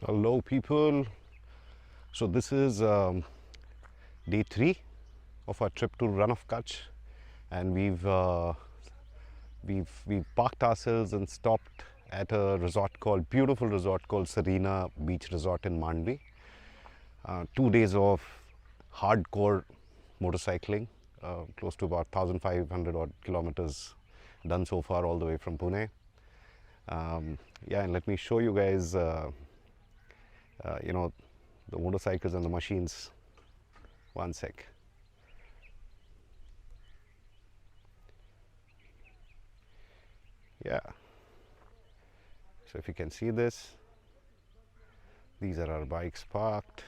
Hello people. So this is day 3 of our trip to Rann of Kutch, and we've parked ourselves and stopped at a beautiful resort called Serena Beach Resort in Mandvi. 2 days of hardcore motorcycling, close to about 1,500 odd kilometers done so far, all the way from Pune. Yeah, and let me show you guys the motorcycles and the machines. One sec. Yeah, so if you can see this, these are our bikes parked.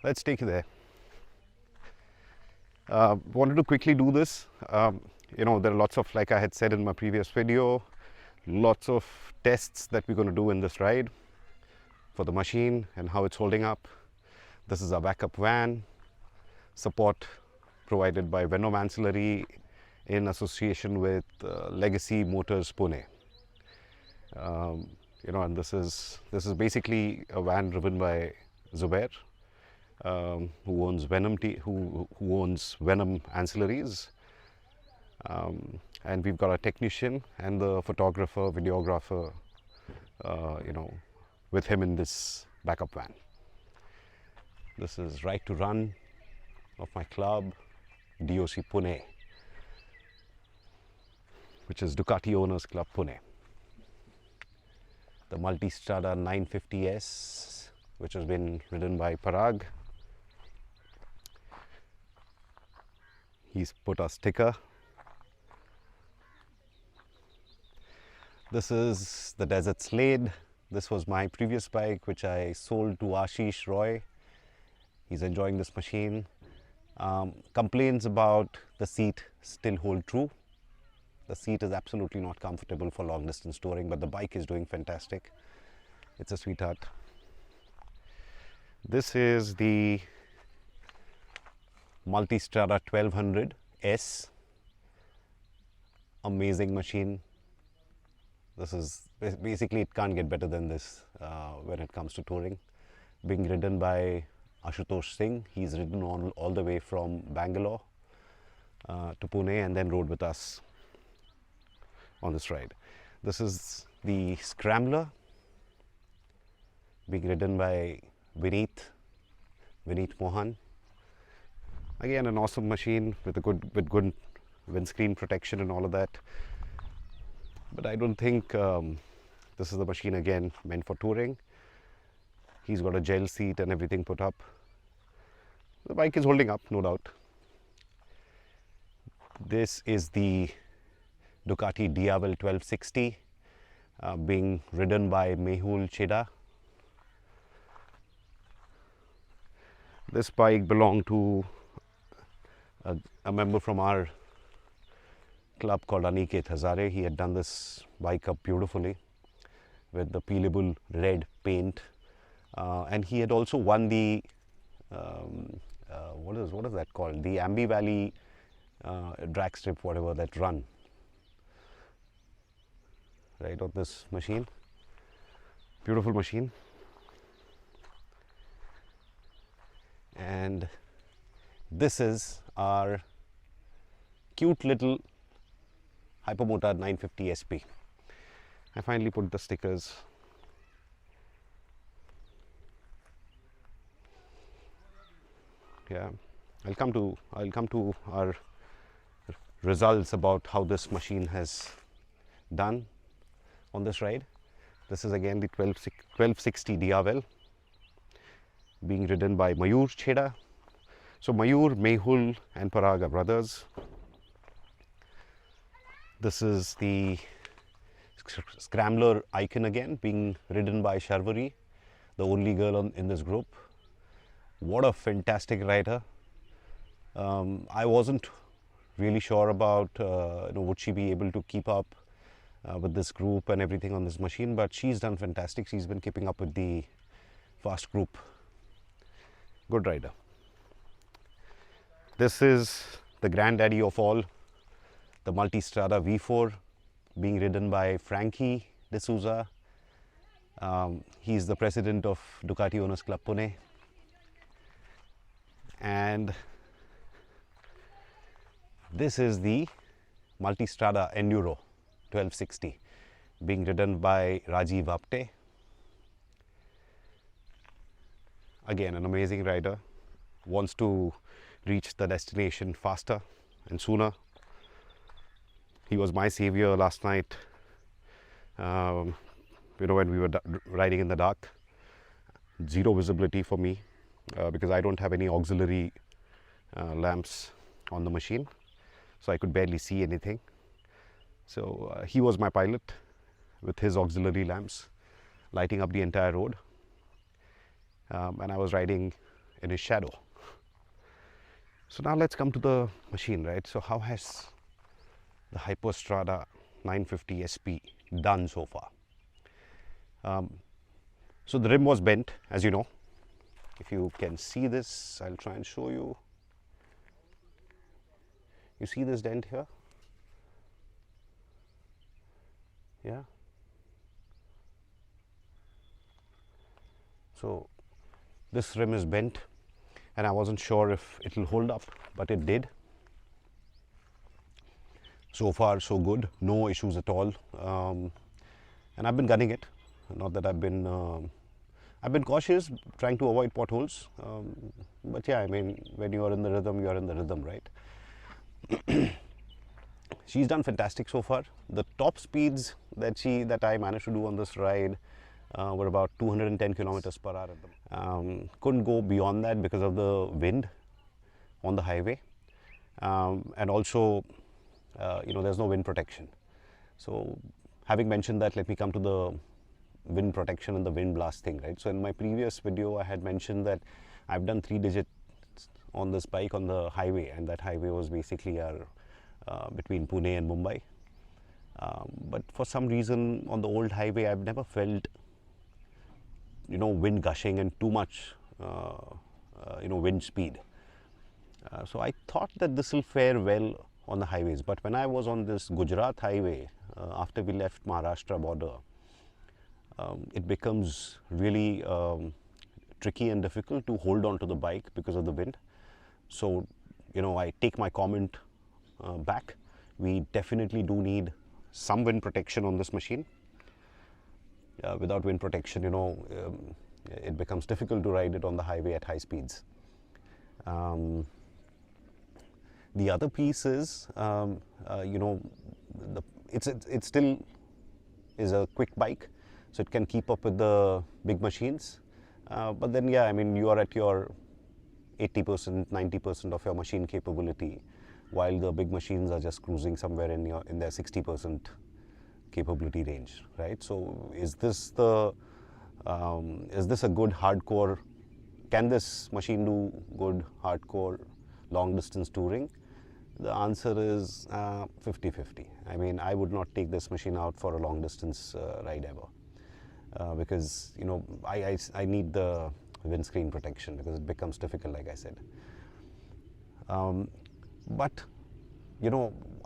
Let's take you there. Wanted to quickly do this. There are lots of, like I had said in my previous video, lots of tests that we're going to do in this ride for the machine and how it's holding up. This is our backup van, support provided by Venom Ancillary in association with Legacy Motors Pune. And this is basically a van driven by Zubair, who owns Venom Ancillaries, and we've got a technician and the photographer, videographer, with him in this backup van. This is Right to Run of my club, DOC Pune, which is Ducati Owners Club Pune. The Hyperstrada 950S, which has been ridden by Parag. He's put a sticker. This is the Desert Slade. This was my previous bike, which I sold to Ashish Roy. He's enjoying this machine. Complaints about the seat still hold true. The seat is absolutely not comfortable for long distance touring, but the bike is doing fantastic. It's a sweetheart. This is the Hyperstrada 1200S. Amazing machine. This is basically, it can't get better than this when it comes to touring. Being ridden by Ashutosh Singh. He's ridden all the way from Bangalore to Pune and then rode with us on this ride. This is the Scrambler, being ridden by Vineet Mohan. Again, an awesome machine with good windscreen protection and all of that. But I don't think this is the machine again meant for touring. He's got a gel seat and everything put up. The bike is holding up, no doubt. This is the Ducati Diavel 1260, being ridden by Mehul Cheda. This bike belonged to a member from our club called Aniket Hazare. He had done this bike up beautifully with the peelable red paint, and he had also won the what is that called? The Ambi Valley drag strip, whatever, that run. Right on this machine. Beautiful machine. And this is our cute little Hypermotard 950 SP. I finally put the stickers. Yeah, I'll come to our results about how this machine has done on this ride. This is again the 1260 Diavel, being ridden by Mayur Cheda. So Mayur, Mehul and Parag are brothers. This is the Scrambler Icon again, being ridden by Sharvari, the only girl in this group. What a fantastic rider. I wasn't really sure about would she be able to keep up with this group and everything on this machine, but she's done fantastic. She's been keeping up with the fast group. Good rider. This is the granddaddy of all, the Hyperstrada V4, being ridden by Frankie D'Souza He's the president of Ducati Owners Club Pune, and this is the Hyperstrada Enduro 1260 being ridden by Rajiv Apte. Again, an amazing rider, wants to reach the destination faster and sooner. He was my savior last night, when we were riding in the dark. Zero visibility for me because I don't have any auxiliary lamps on the machine, so I could barely see anything. So he was my pilot with his auxiliary lamps lighting up the entire road, and I was riding in his shadow. So now let's come to the machine, right? So how has the Hyperstrada 950 SP done so far? So the rim was bent, as you know. If you can see this, I'll try and show you. You see this dent here? Yeah. So this rim is bent, and I wasn't sure if it will hold up, but it did. So far so good, no issues at all, and I've been gunning it. Not that I've been cautious, trying to avoid potholes, but yeah, I mean, when you are in the rhythm, you are in the rhythm, right? She's done fantastic so far. The top speeds that I managed to do on this ride were about 210 kilometers per hour. Couldn't go beyond that because of the wind on the highway, and also there's no wind protection. So having mentioned that, let me come to the wind protection and the wind blast thing, right? So in my previous video I had mentioned that I've done 3 digits on this bike on the highway, and that highway was basically between Pune and Mumbai, but for some reason on the old highway I've never felt wind gushing and too much wind speed. So I thought that this will fare well on the highways, but when I was on this Gujarat highway after we left Maharashtra border, it becomes really tricky and difficult to hold on to the bike because of the wind. So I take my comment back. We definitely do need some wind protection on this machine. Without wind protection, it becomes difficult to ride it on the highway at high speeds. The other piece is, it still is a quick bike, so it can keep up with the big machines. But then, yeah, I mean, you are at your 80%, 90% of your machine capability, while the big machines are just cruising somewhere in their 60% capability range, right? So is this a good hardcore? Can this machine do good hardcore long distance touring? The answer is 50-50. I mean, I would not take this machine out for a long distance ride ever, because I need the windscreen protection because it becomes difficult, like I said. But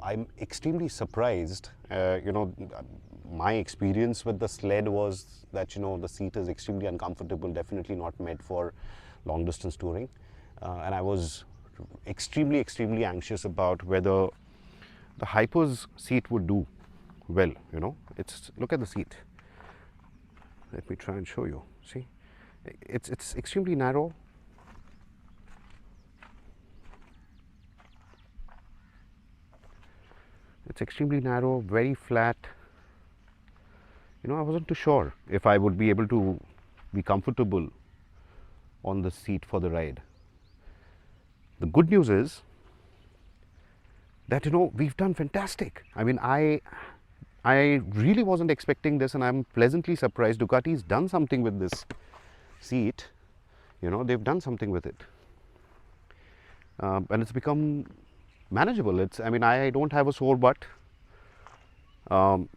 I'm extremely surprised. My experience with the sled was that the seat is extremely uncomfortable, definitely not made for long distance touring, and I was extremely anxious about whether the Hyper's seat would do well. Look at the seat. Let me try and show you. See, it's extremely narrow. It's extremely narrow, very flat. I wasn't too sure if I would be able to be comfortable on the seat for the ride. The good news is that we've done fantastic. I mean, I really wasn't expecting this, and I'm pleasantly surprised. Ducati's done something with this seat. They've done something with it, and it's become manageable. I don't have a sore butt. I'm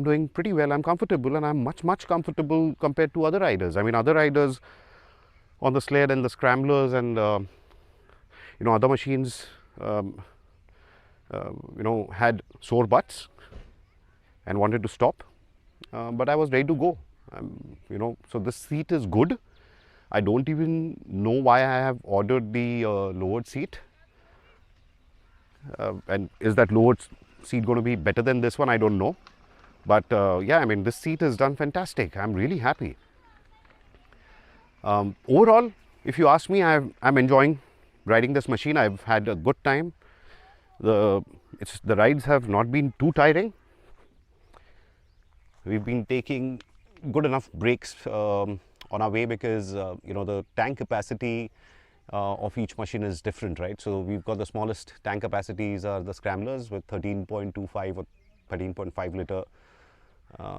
doing pretty well. I'm comfortable, and I'm much comfortable compared to other riders. I mean, other riders on the sled and the scramblers and other machines had sore butts and wanted to stop, but I was ready to go. So this seat is good. I don't even know why I have ordered the lowered seat. And is that lowered seat going to be better than this one? I don't know. But yeah, I mean, this seat is done fantastic. I'm really happy. Overall, if you ask me, I'm enjoying riding this machine. I've had a good time. The rides have not been too tiring. We've been taking good enough breaks on our way because the tank capacity of each machine is different, right? So we've got the smallest tank capacities are the scramblers with 13.25 or 13.5 liter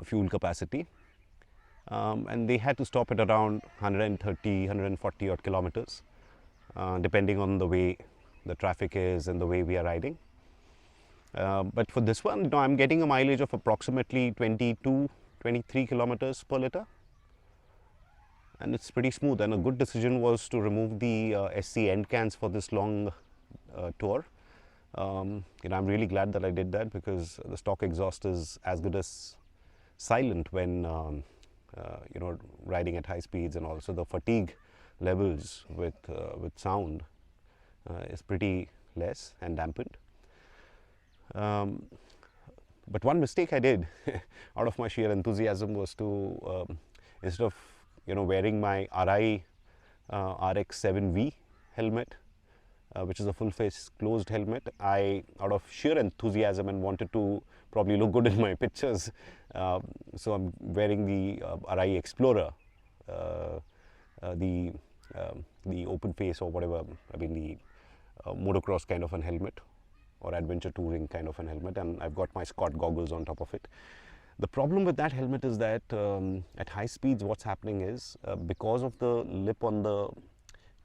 fuel capacity. And they had to stop at around 130, 140 odd kilometers, depending on the way the traffic is and the way we are riding. But for this one, I'm getting a mileage of approximately 22, 23 kilometers per liter. And it's pretty smooth. And a good decision was to remove the SC end cans for this long tour. I'm really glad that I did that because the stock exhaust is as good as silent when riding at high speeds, and also the fatigue levels with sound is pretty less and dampened. But one mistake I did out of my sheer enthusiasm was to instead of wearing my RI RX7V helmet, which is a full face closed helmet, I, out of sheer enthusiasm and wanted to probably look good in my pictures, so I'm wearing the RI Explorer, the open face or whatever, I mean the motocross kind of an helmet or adventure touring kind of an helmet, and I've got my Scott goggles on top of it. The problem with that helmet is that at high speeds what's happening is because of the lip on the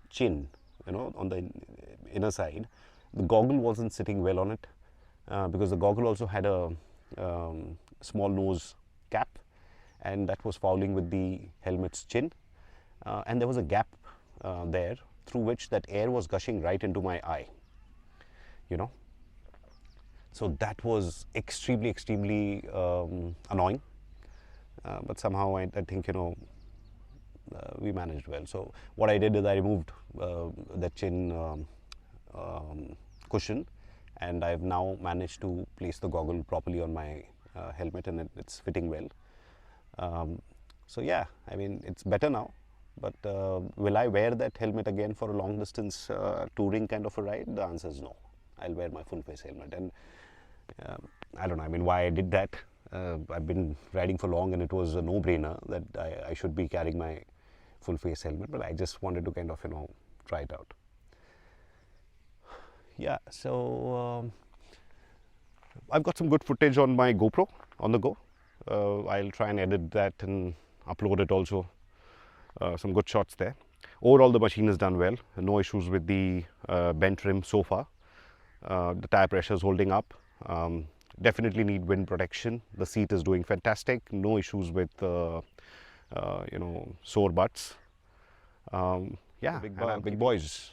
chin, on the inner side, the goggle wasn't sitting well on it because the goggle also had a small nose cap, and that was fouling with the helmet's chin, and there was a gap there through which that air was gushing right into my eye, So that was extremely annoying, but somehow I think we managed well. So what I did is I removed the chin cushion, and I've now managed to place the goggle properly on my helmet, and it's fitting well. So yeah, I mean, it's better now. But will I wear that helmet again for a long distance touring kind of a ride? The answer is no. I'll wear my full face helmet, and I don't know, I mean, why I did that. I've been riding for long, and it was a no-brainer that I should be carrying my full face helmet, but I just wanted to kind of try it out. Yeah, so I've got some good footage on my GoPro on the go. I'll try and edit that and upload it also. Some good shots there. Overall, the machine is done well. No issues with the bent rim so far. The tire pressure is holding up. Definitely need wind protection. The seat is doing fantastic. No issues with sore butts. Yeah, big boys.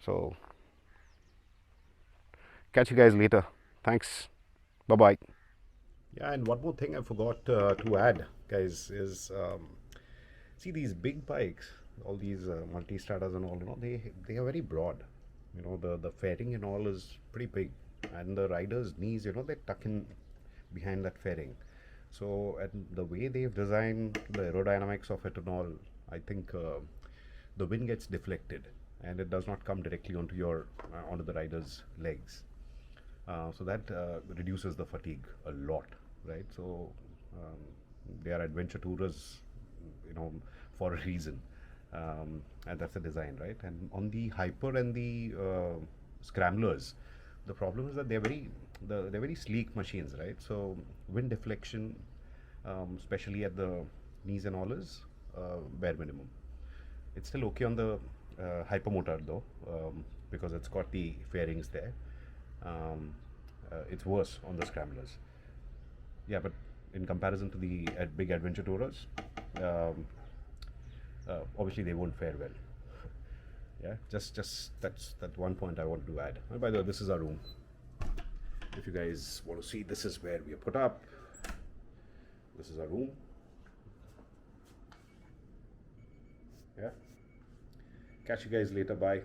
So catch you guys later. Thanks. Bye bye. Yeah, and one more thing I forgot to add, guys, is see these big bikes, all these multi-stradas and all, they are very broad. The fairing and all is pretty big, and the rider's knees, they tuck in behind that fairing. So, and the way they've designed the aerodynamics of it and all, I think the wind gets deflected, and it does not come directly onto the rider's legs. So that reduces the fatigue a lot, right? So they are adventure tourers, for a reason, and that's the design, right? And on the Hyper and the Scramblers, the problem is that they're very sleek machines, right? So wind deflection, especially at the knees and all, is bare minimum. It's still okay on the Hypermotard though, because it's got the fairings there. It's worse on the Scramblers. Yeah, but in comparison to the big adventure tourers, obviously they won't fare well. Yeah, just that's that one point I wanted to add. And by the way, this is our room. If you guys want to see, this is where we are put up. This is our room. Yeah. Catch you guys later. Bye.